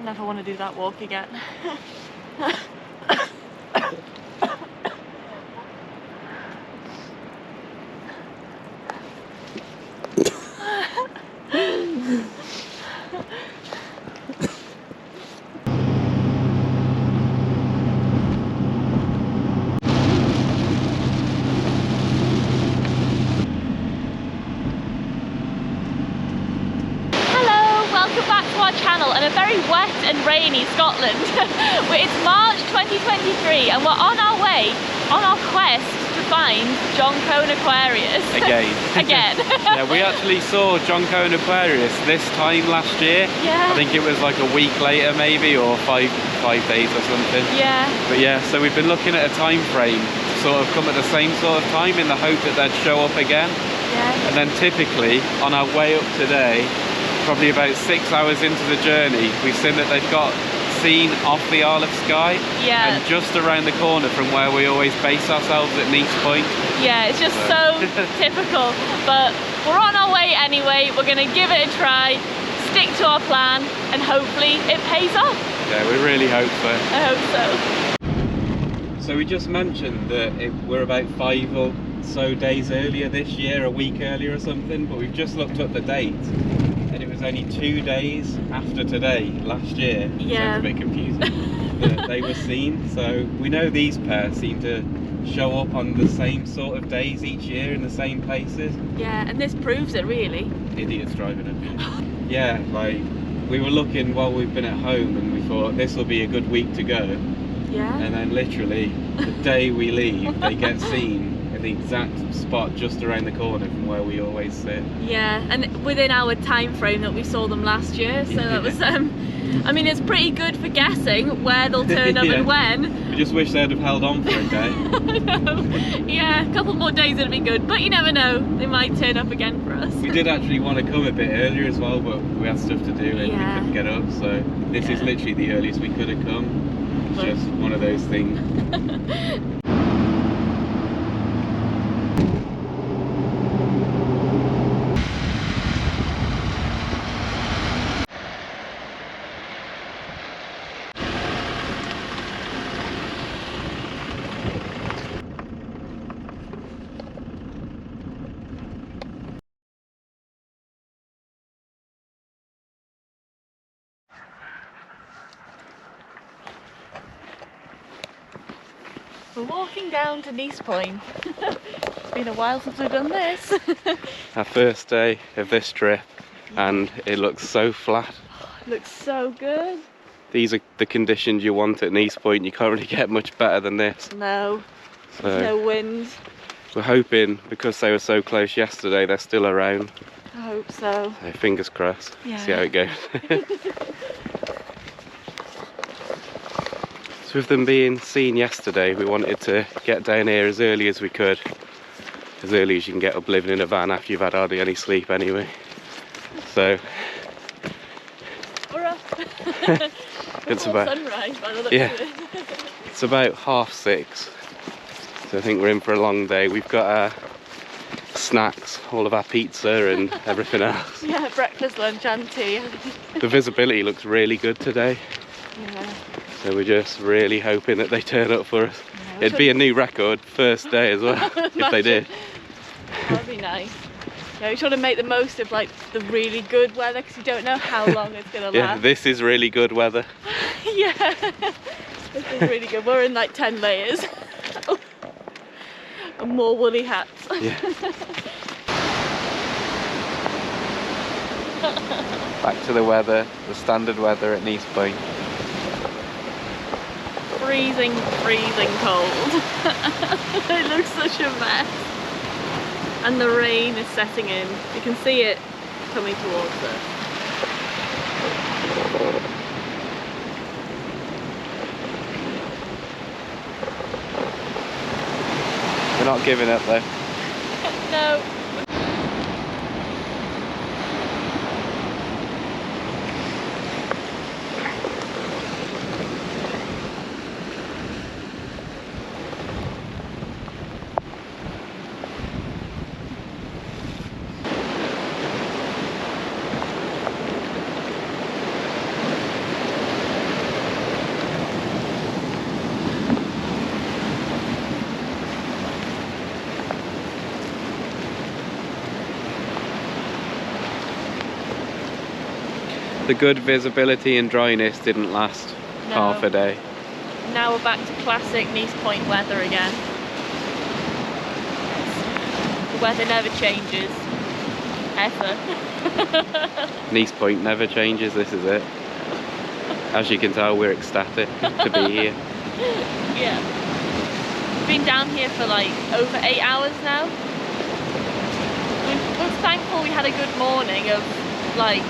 Never want to do that walk again. Welcome back to our channel and a very wet and rainy Scotland. It's March 2023 and we're on our way, on our quest to find johncoe&aquarius. Again. Yeah, we actually saw johncoe&aquarius this time last year. Yeah. I think it was like a week later maybe, or five days or something. Yeah. But yeah, so we've been looking at a time frame to sort of come at the same sort of time in the hope that they'd show up again. Yeah. And then typically on our way up today, probably about 6 hours into the journey, we've seen that they've got seen off the Isle of Skye. Yeah. And just around the corner from where we always base ourselves at Nice Point. Yeah, it's just so typical. But we're on our way anyway. We're going to give it a try, stick to our plan, and hopefully it pays off. Yeah, we really hope so. I hope so. So we just mentioned that we're about 5 or so days earlier this year, a week earlier or something, but we've just looked up the date. And it was only 2 days after today, last year. Yeah. Sounds a bit confusing. That they were seen. So we know these pairs seem to show up on the same sort of days each year in the same places. Yeah, and this proves it really. Idiots driving it. Yeah, like we were looking while we've been at home and we thought this will be a good week to go. Yeah. And then literally the day we leave, they get seen in the exact spot just around the corner from where we always sit. Yeah, and within our time frame that we saw them last year, so that was I mean, it's pretty good for guessing where they'll turn up Yeah. and when. We just wish they'd have held on for a day. I know. Yeah, a couple more days would be good, but you never know, they might turn up again for us. We did actually want to come a bit earlier as well, but we had stuff to do and we couldn't get up, so this is literally the earliest we could have come. It's just one of those things. We're walking down to Nice Point. It's been a while since we've done this. Our first day of this trip, and it looks so flat. Looks so good. These are the conditions you want at Nice Point. You can't really get much better than this. No, So no wind. we're hoping, because they were so close yesterday, they're still around. I hope so. So fingers crossed. Yeah. See how it goes. So with them being seen yesterday, we wanted to get down here as early as we could. As early as you can get up living in a van after you've had hardly any sleep anyway. So it's about sunrise by the looks of it. It's about 6:30. So I think we're in for a long day. We've got our snacks, all of our pizza and everything else. Yeah, breakfast, lunch and tea. The visibility looks really good today. Yeah. So we're just really hoping that they turn up for us. Yeah, It'd be a new record first day as well, if they did. That'd be nice. Yeah, we try to make the most of like the really good weather because you don't know how long it's gonna last. Yeah, this is really good weather. Yeah, this is really good. We're in like 10 layers. And more woolly hats. Yeah. Back to the weather, the standard weather at Nice Point. Freezing, freezing cold. It looks such a mess. And the rain is setting in. You can see it coming towards us. We're not giving up though. No. The good visibility and dryness didn't last half a day. Now we're back to classic Nice Point weather again. The weather never changes. Ever. Nice Point never changes, this is it. As you can tell, we're ecstatic to be here. Yeah. We've been down here for like over 8 hours now. We're thankful we had a good morning of like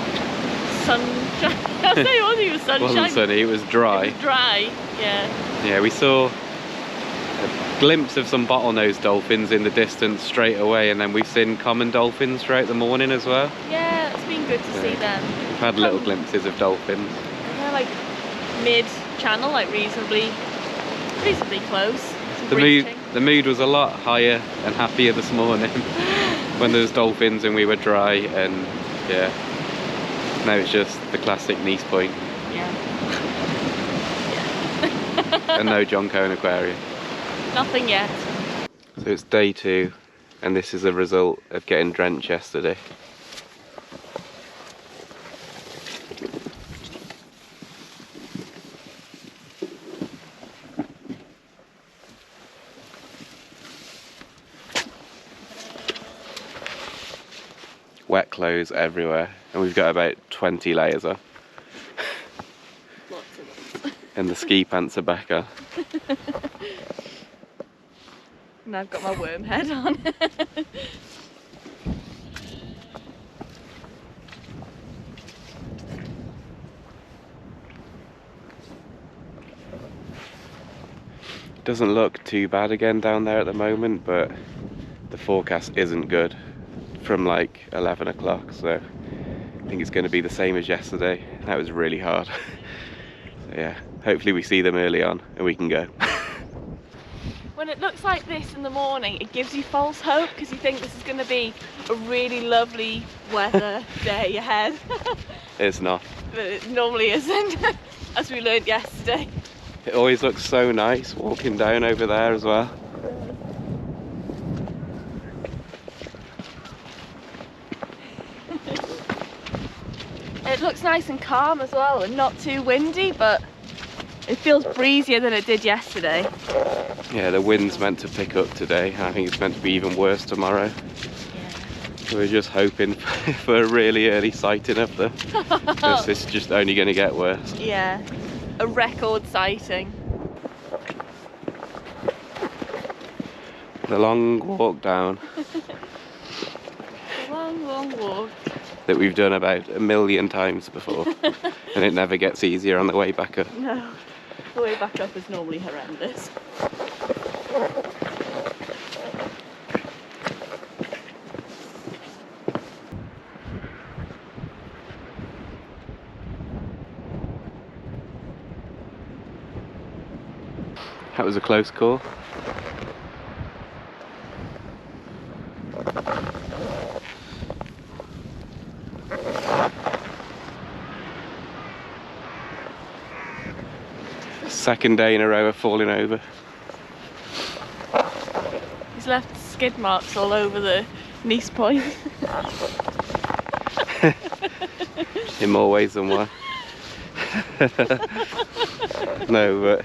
sunshine. I say it wasn't even sunshine. It wasn't sunny, it was dry. It was dry, yeah. Yeah, we saw a glimpse of some bottlenose dolphins in the distance straight away, and then we've seen common dolphins throughout the morning as well. Yeah, it's been good to see them. We've had little glimpses of dolphins. Yeah, like mid-channel, like reasonably close. The mood was a lot higher and happier this morning when there was dolphins and we were dry, and yeah. Now it's just the classic Nice Point. Yeah. And no johncoe&aquarius. Nothing yet. So it's day 2, and this is a result of getting drenched yesterday. Wet clothes everywhere, and we've got about 20 layers on. Lots of them. And the ski pants are back on. And I've got my worm head on. Doesn't look too bad again down there at the moment, but the forecast isn't good from like 11 o'clock, so I think it's going to be the same as yesterday. That was really hard. So yeah, hopefully we see them early on and we can go. When it looks like this in the morning, it gives you false hope because you think this is going to be a really lovely weather day ahead. It's not. But it normally isn't, as we learned yesterday. It always looks so nice walking down over there as well. It looks nice and calm as well, and not too windy, but it feels breezier than it did yesterday. Yeah, the wind's meant to pick up today. I think it's meant to be even worse tomorrow. Yeah. So we're just hoping for a really early sighting of them, because it's just only going to get worse. Yeah, a record sighting. The long walk down. A long, long walk. That we've done about 1 million times before, and it never gets easier on the way back up. No, the way back up is normally horrendous. That was a close call. Second day in a row of falling over. He's left skid marks all over the Nice Point. In more ways than one. No, but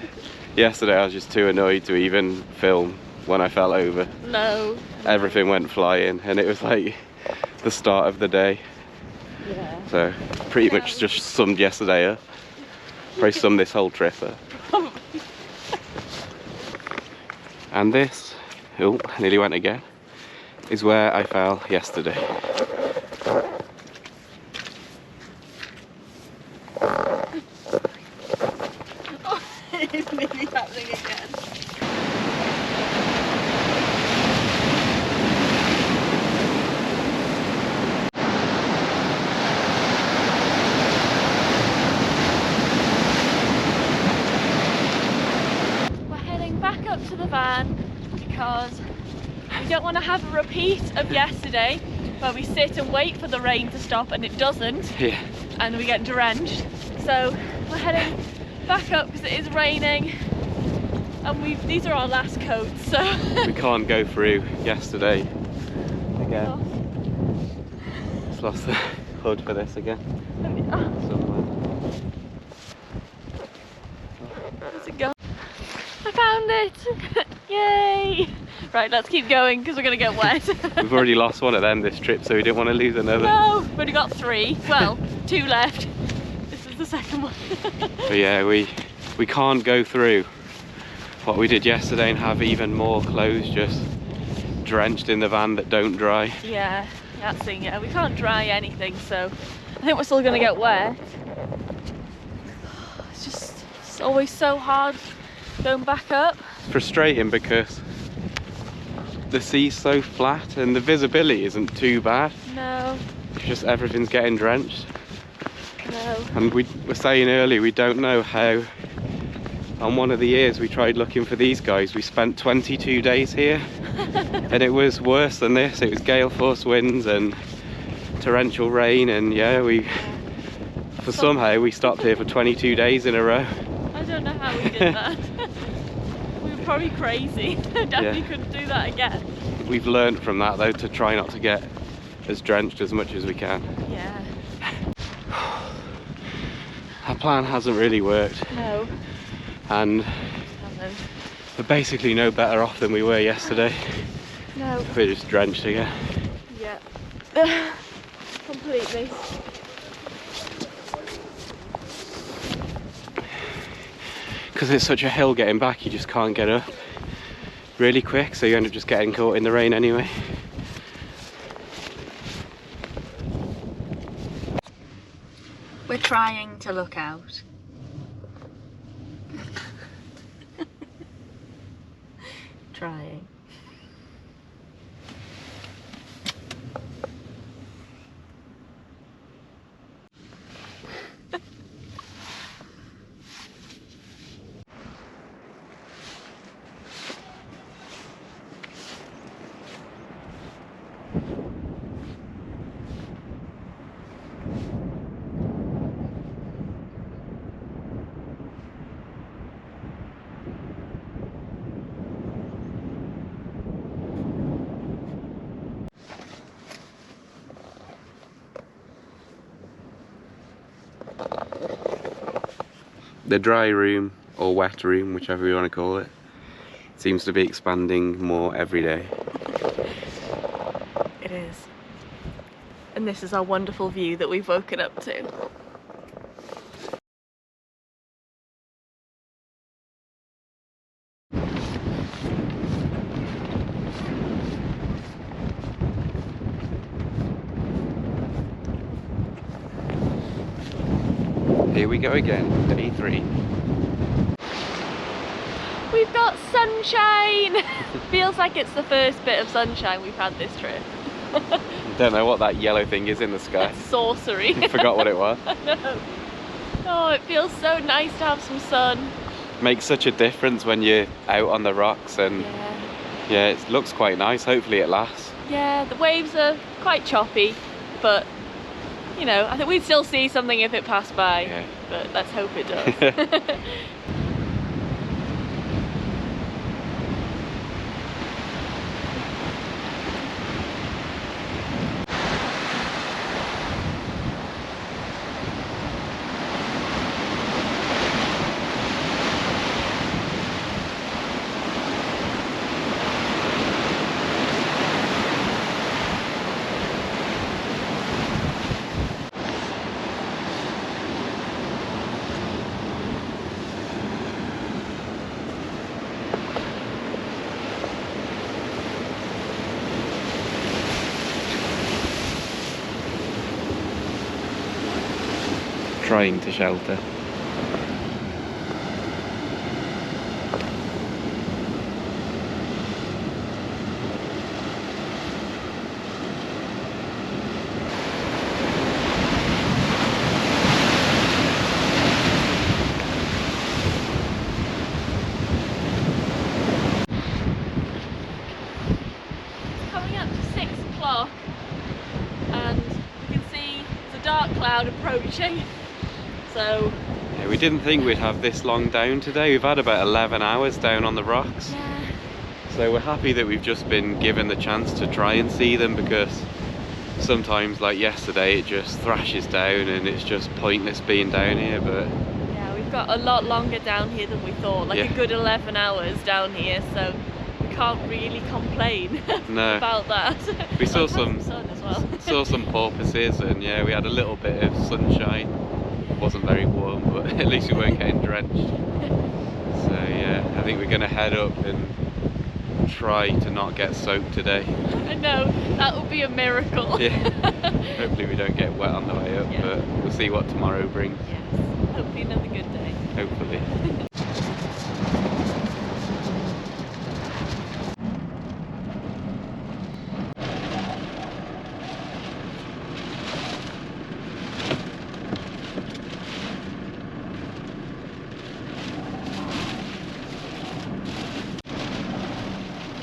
yesterday I was just too annoyed to even film when I fell over. No. Everything went flying, and it was like the start of the day. Yeah. So pretty much just summed yesterday up. Probably summed this whole trip up. And this, oh, nearly went again, is where I fell yesterday. Oh, it's nearly happening again. Back up to the van because we don't want to have a repeat of yesterday where we sit and wait for the rain to stop and it doesn't. Yeah. And we get drenched. So we're heading back up because it is raining, and these are our last coats, so we can't go through yesterday again. Just lost the hood for this again. Oh. Right, let's keep going because we're going to get wet. We've already lost one of them this trip, so we didn't want to lose another. No, we've only got 3. Well, 2 left. This is the second one. But yeah, we can't go through what we did yesterday and have even more clothes just drenched in the van that don't dry. Yeah, that's it. Yeah, we can't dry anything, so I think we're still going to get wet. It's always so hard going back up. It's frustrating because the sea's so flat and the visibility isn't too bad. No. It's just everything's getting drenched. No. And we were saying earlier, we don't know how. On one of the years we tried looking for these guys, we spent 22 days here and it was worse than this. It was gale force winds and torrential rain, and yeah, somehow we stopped here for 22 days in a row. I don't know how we did that. We were probably crazy. Definitely couldn't do that again. We've learned from that though to try not to get as drenched as much as we can. Yeah. Our plan hasn't really worked. No. And we're basically no better off than we were yesterday. No. We're just drenched again. Yeah. Completely. Because it's such a hill getting back, you just can't get up really quick, so you end up just getting caught in the rain anyway. We're trying to look out. Trying. The dry room, or wet room, whichever you want to call it, seems to be expanding more every day. It is. And this is our wonderful view that we've woken up to. Here we go again, day 3. We've got sunshine! Feels like it's the first bit of sunshine we've had this trip. Don't know what that yellow thing is in the sky. Sorcery. Forgot what it was. No. Oh, it feels so nice to have some sun. Makes such a difference when you're out on the rocks, and yeah, it looks quite nice. Hopefully it lasts. Yeah, the waves are quite choppy, but you know, I think we'd still see something if it passed by, yeah. But let's hope it does. Trying to shelter. Coming up to 6 o'clock and you can see there's a dark cloud approaching. So yeah, we didn't think we'd have this long down today. We've had about 11 hours down on the rocks. yeah, So we're happy that we've just been given the chance to try and see them, because sometimes, like yesterday, it just thrashes down and it's just pointless being down here. But yeah, we've got a lot longer down here than we thought, like Yeah. a good 11 hours down here, so we can't really complain No. about that. We saw I've had some sun as well. saw some porpoises, and yeah, we had a little bit of sunshine. It wasn't very warm, but at least we weren't getting drenched. So yeah, I think we're gonna head up and try to not get soaked today. I know, that would be a miracle. Yeah. Hopefully we don't get wet on the way up, Yeah. but we'll see what tomorrow brings. Yes, hopefully another good day. Hopefully.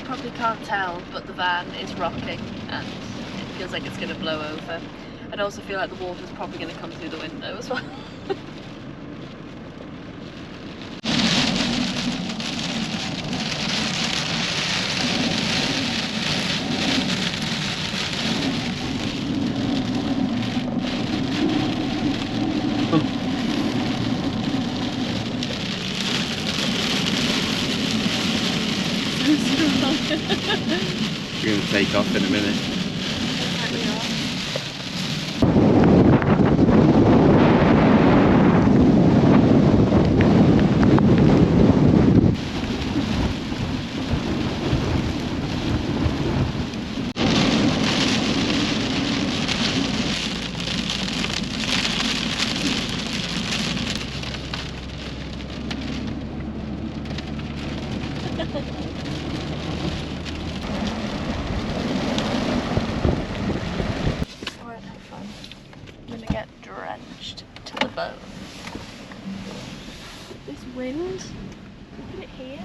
Probably can't tell, but the van is rocking and it feels like it's going to blow over. And I also feel like the water's probably going to come through the window as well. We're going to take off in a minute. To the bone. This wind, look at it here.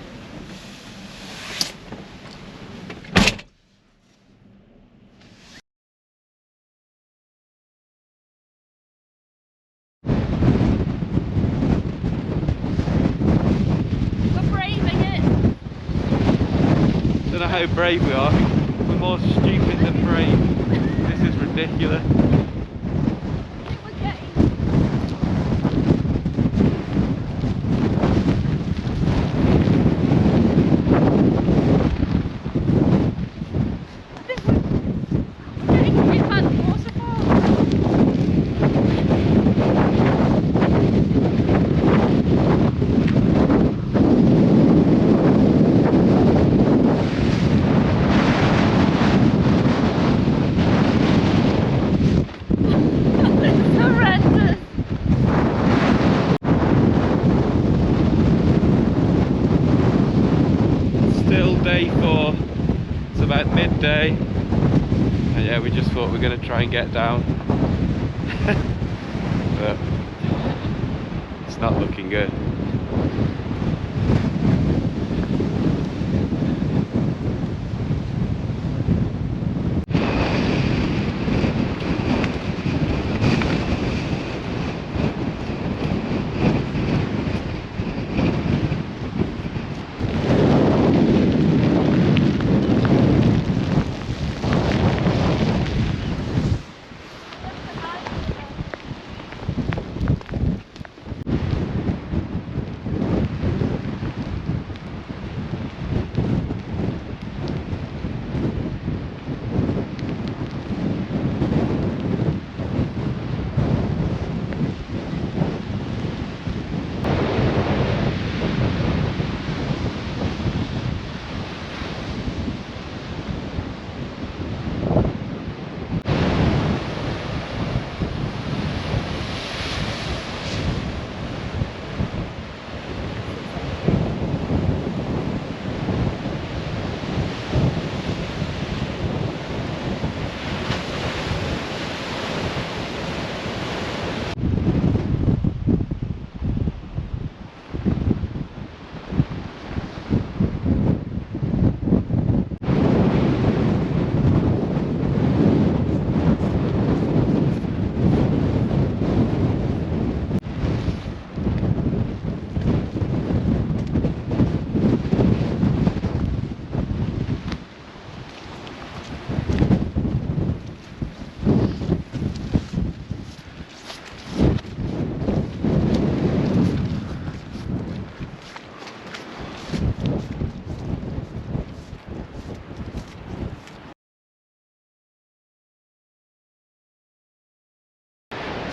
We're braving it. Don't know how brave we are. We're more stupid than brave. This is ridiculous. Day 4, it's about midday, and yeah, we just thought we're going to try and get down, but it's not looking good.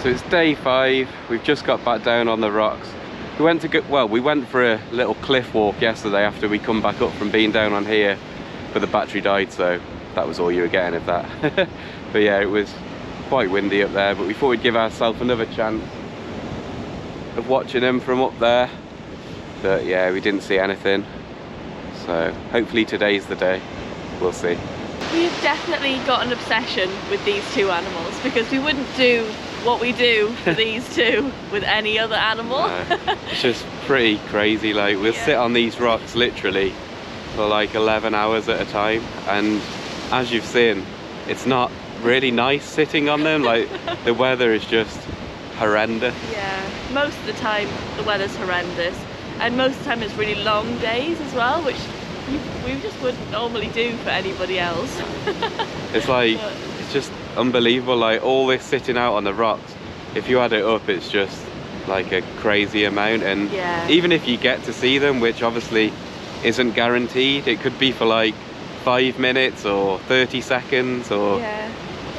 So it's day 5. We've just got back down on the rocks. We went for a little cliff walk yesterday after we come back up from being down on here, but the battery died, so that was all you were getting of that. But yeah, it was quite windy up there, but we thought we'd give ourselves another chance of watching them from up there. But yeah, we didn't see anything, so hopefully today's the day. We'll see. We've definitely got an obsession with these two animals, because we wouldn't do what we do for these two with any other animal. No, it's just pretty crazy. Like, we'll sit on these rocks literally for like 11 hours at a time, and as you've seen, it's not really nice sitting on them. Like, the weather is just horrendous. Yeah, most of the time the weather's horrendous, and most of the time it's really long days as well, which we just wouldn't normally do for anybody else. It's like, it's just unbelievable, like all this sitting out on the rocks. If you add it up, it's just like a crazy amount, and even if you get to see them, which obviously isn't guaranteed, it could be for like 5 minutes or 30 seconds, or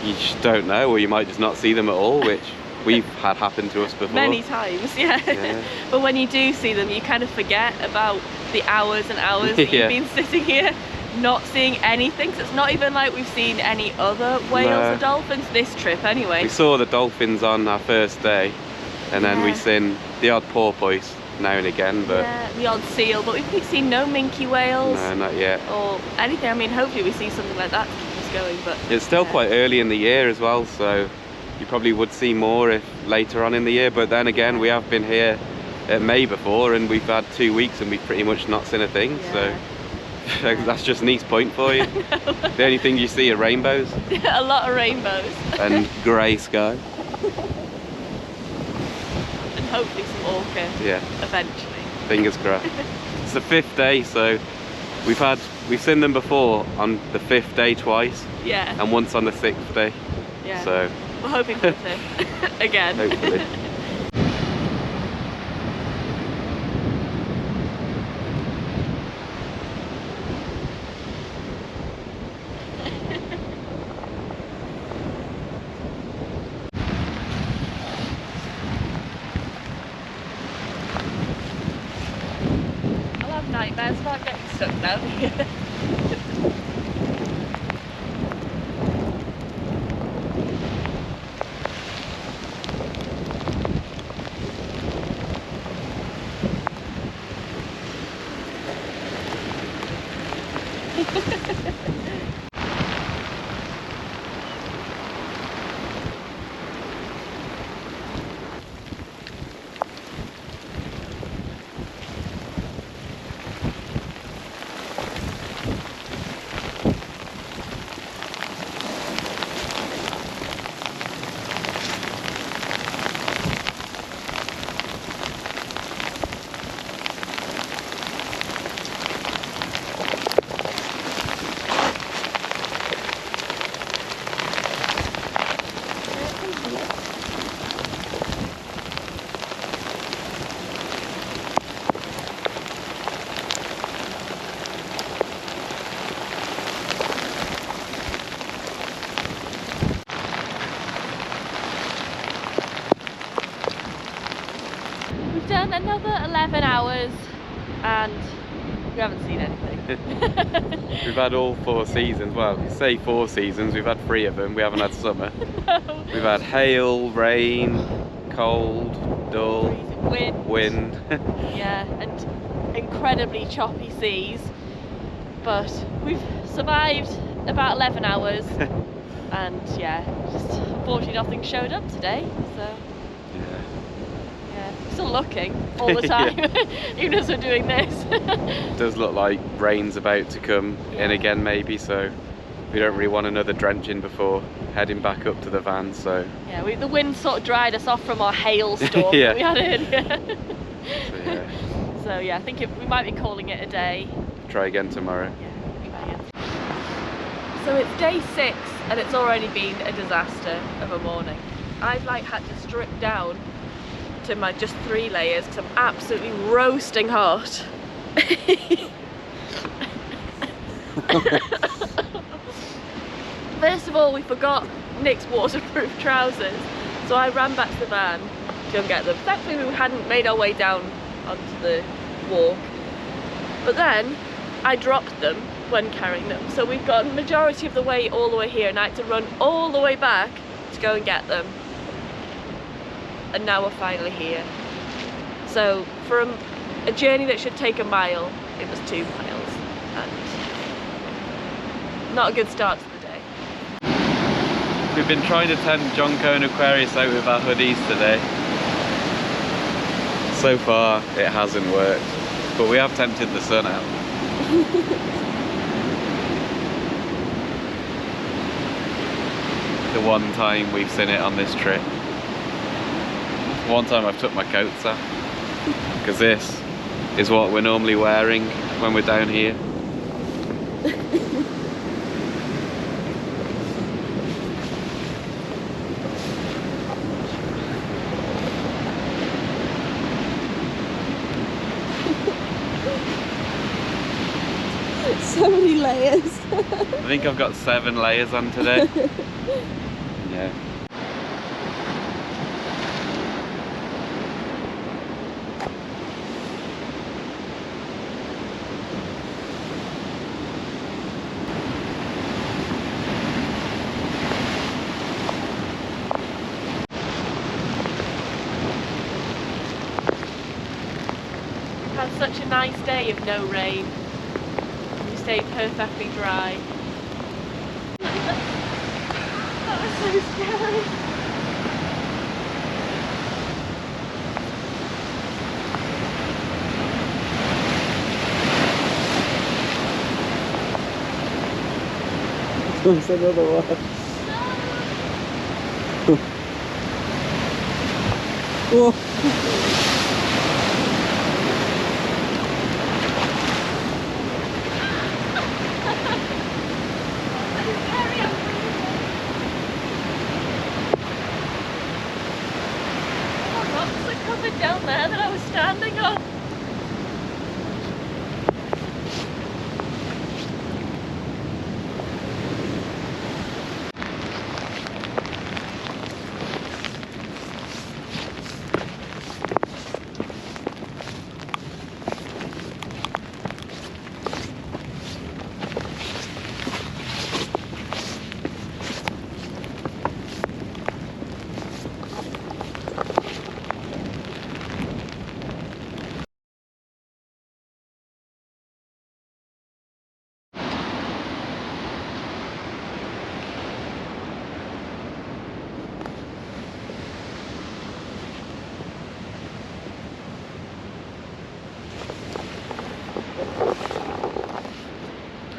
you just don't know, or you might just not see them at all, which we've had happen to us before. Many times, yeah. But when you do see them, you kind of forget about the hours and hours that you've been sitting here not seeing anything. So it's not even like we've seen any other whales or dolphins this trip anyway. We saw the dolphins on our first day, and then we've seen the odd porpoise now and again, but the odd seal, but we've seen no minke whales. No, not yet. Or anything. I mean, hopefully we see something like that to keep us going, but it's still quite early in the year as well, so you probably would see more if later on in the year. But then again, we have been here at May before, and we've had 2 weeks and we've pretty much not seen a thing, so that's just Nice Point for you. The only thing you see are rainbows. A lot of rainbows. And grey sky. And hopefully some orca eventually. Fingers crossed. It's the 5th day, so we've seen them before on the 5th day twice. Yeah. And once on the 6th day. Yeah. So we're hoping for the 5th again. Hopefully. Nightmares about getting stuck down here. Done another 11 hours and we haven't seen anything. We've had all 4 seasons. Well, you say 4 seasons, we've had 3 of them. We haven't had summer. No. We've had hail, rain, cold, dull, wind. Yeah, and incredibly choppy seas, but we've survived about 11 hours and just unfortunately nothing showed up today, so still looking all the time. Even as we're doing this. It does look like rain's about to come in again maybe, so we don't really want another drenching before heading back up to the van. So the wind sort of dried us off from our hailstorm that we had earlier. So I think we might be calling it a day. Try again tomorrow. So it's day 6 and it's already been a disaster of a morning. I've had to strip down to my just 3 layers because I'm absolutely roasting hot. First of all, we forgot Nick's waterproof trousers, So I ran back to the van to go and get them. Thankfully we hadn't made our way down onto the walk. But then I dropped them when carrying them. So we've got a majority of the way all the way here, and I had to run all the way back to go and get them. And now we're finally here. So for a journey that should take a mile, it was 2 miles. And not a good start to the day. We've been trying to tempt johncoe&aquarius out with our hoodies today. So far it hasn't worked, but we have tempted the sun out. The one time we've seen it on this trip. One time I've took my coats off, because this is what we're normally wearing when we're down here. So many layers. I think I've got 7 layers on today. Yeah. We've had such a nice day of no rain. We stayed perfectly dry. That was so scary. There's another one. Whoa. Rocks are covered down there that I was standing on.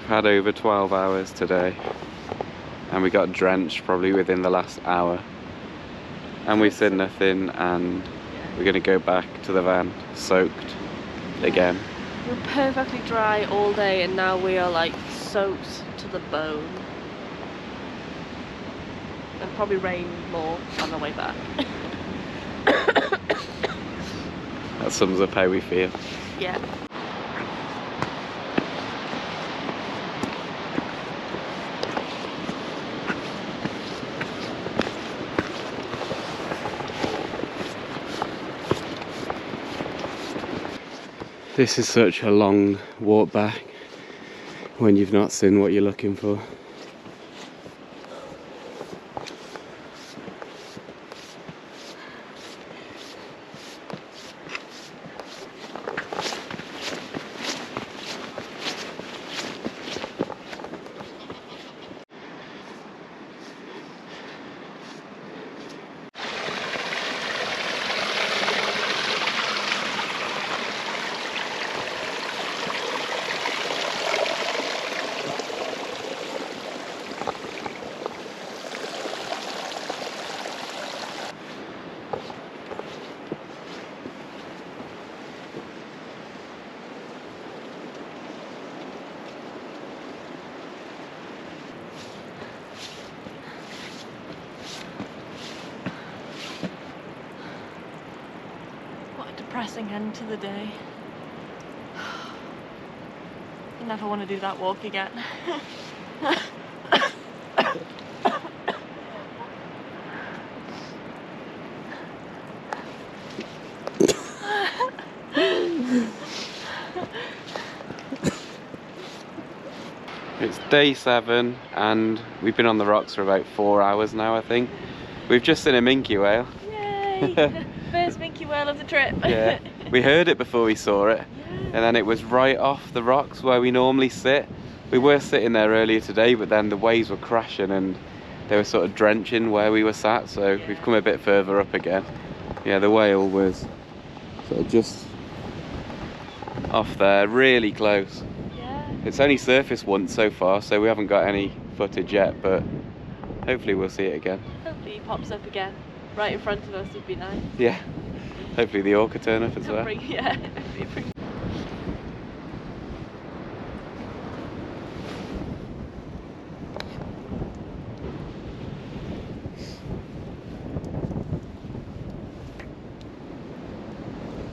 Had over 12 hours today, and we got drenched probably within the last hour, and we said nothing, and we're gonna go back to the van soaked again. We were perfectly dry all day, and now we are like soaked to the bone. And probably rain more on the way back. That sums up how we feel. Yeah. This is such a long walk back when you've not seen what you're looking for. Depressing end to the day. I never want to do that walk again. It's day 7 and we've been on the rocks for about 4 hours now, I think. We've just seen a minke whale. Yay! First minke whale of the trip. Yeah, we heard it before we saw it, and then it was right off the rocks where we normally sit. We were sitting there earlier today, but then the waves were crashing and they were sort of drenching where we were sat, so we've come a bit further up again. Yeah, the whale was sort of just off there, really close. Yeah. It's only surfaced once so far, so we haven't got any footage yet, but hopefully we'll see it again. Hopefully he pops up again. Right in front of us would be nice. Yeah, hopefully the orca turn up as well. Yeah.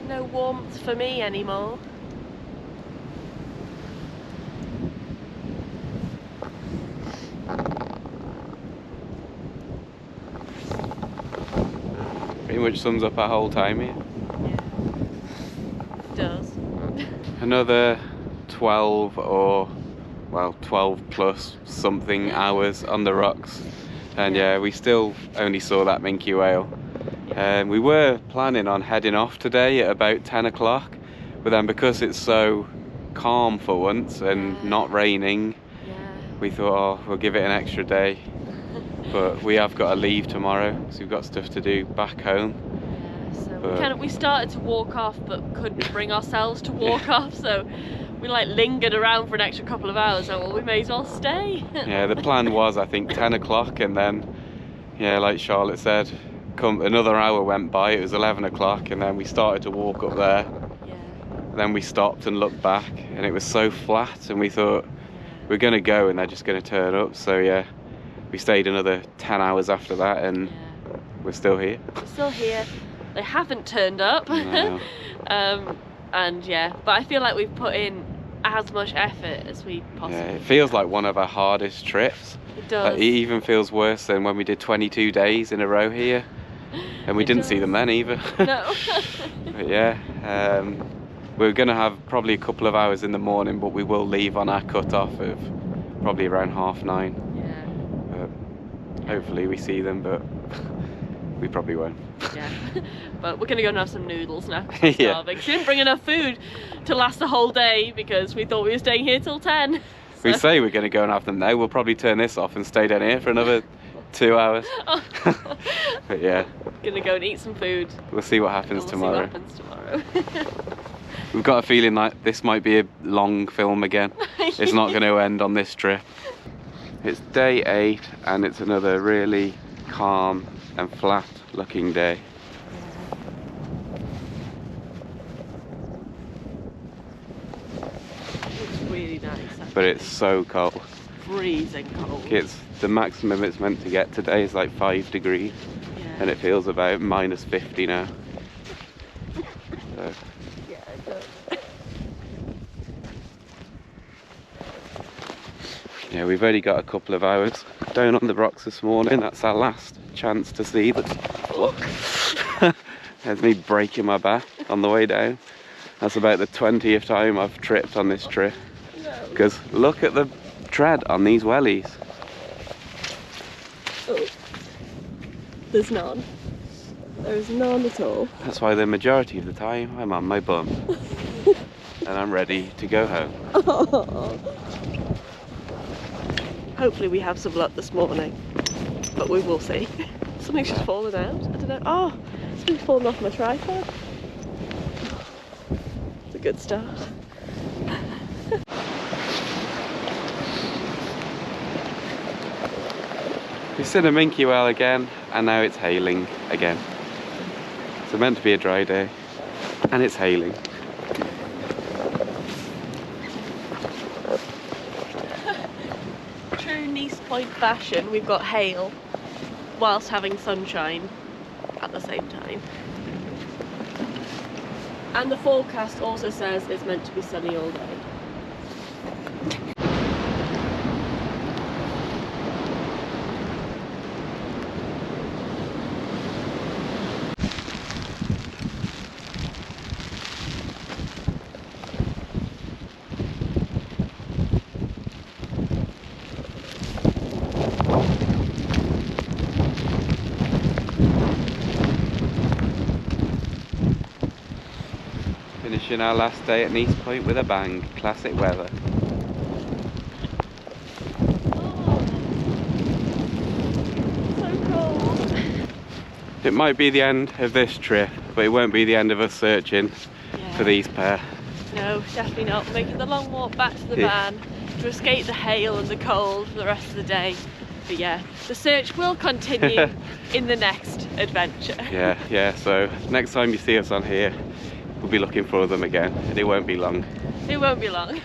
No warmth for me anymore. Pretty much sums up our whole time here. Yeah. It does. Another 12 or, well, 12 plus something hours on the rocks. And yeah, we still only saw that minke whale. We were planning on heading off today at about 10 o'clock, but then because it's so calm for once and not raining, we thought, oh, we'll give it an extra day. But we have got to leave tomorrow, so we've got stuff to do back home. Yeah, so we started to walk off, but couldn't bring ourselves to walk off, so we like lingered around for an extra couple of hours. So well, we may as well stay. Yeah, the plan was I think 10 o'clock, and then yeah, like Charlotte said, another hour went by. It was 11 o'clock, and then we started to walk up there. Yeah. Then we stopped and looked back, and it was so flat, and we thought we're gonna go, and they're just gonna turn up. So yeah. We stayed another 10 hours after that, and we're still here. We're still here. They haven't turned up. No. And yeah, but I feel like we've put in as much effort as we possibly can. It feels like one of our hardest trips. It does. It even feels worse than when we did 22 days in a row here. And we didn't see them then either. No. But yeah, we're going to have probably a couple of hours in the morning, but we will leave on our cut-off of probably around 9:30. Hopefully we see them, but we probably won't. Yeah, but we're gonna go and have some noodles now. Yeah. Starving. We didn't bring enough food to last the whole day because we thought we were staying here till 10. So. We say we're going to go and have them now. We'll probably turn this off and stay down here for another 2 hours. But yeah, gonna go and eat some food. We'll see what happens tomorrow. See what happens tomorrow. We've got a feeling like this might be a long film again. It's not going to end on this trip. It's day 8 and it's another really calm and flat looking day. It's really nice. Actually. But it's so cold. Freezing cold. It's the maximum it's meant to get today is like 5 degrees. Yeah. And it feels about -50 now. So. Yeah, it does. Yeah, we've only got a couple of hours down on the rocks this morning. That's our last chance to see them. Look, there's me breaking my back on the way down. That's about the 20th time I've tripped on this trip. Because look at the tread on these wellies. Oh, there's none. There's none at all. That's why the majority of the time I'm on my bum. And I'm ready to go home. Oh. Hopefully we have some luck this morning, but we will see. Something's just fallen out. I don't know. Oh, something's fallen off my tripod. It's a good start. We've seen a minke whale again, and now it's hailing again. It's meant to be a dry day, and it's hailing. Point fashion, we've got hail whilst having sunshine at the same time. And the forecast also says it's meant to be sunny all day. finishing our last day at Nice Point with a bang. Classic weather. So cold. It might be the end of this trip, but it won't be the end of us searching for these pair. No, definitely not. We're making the long walk back to the van to escape the hail and the cold for the rest of the day. But yeah, the search will continue in the next adventure. Yeah, so next time you see us on here, we'll be looking for them again, and it won't be long. It won't be long.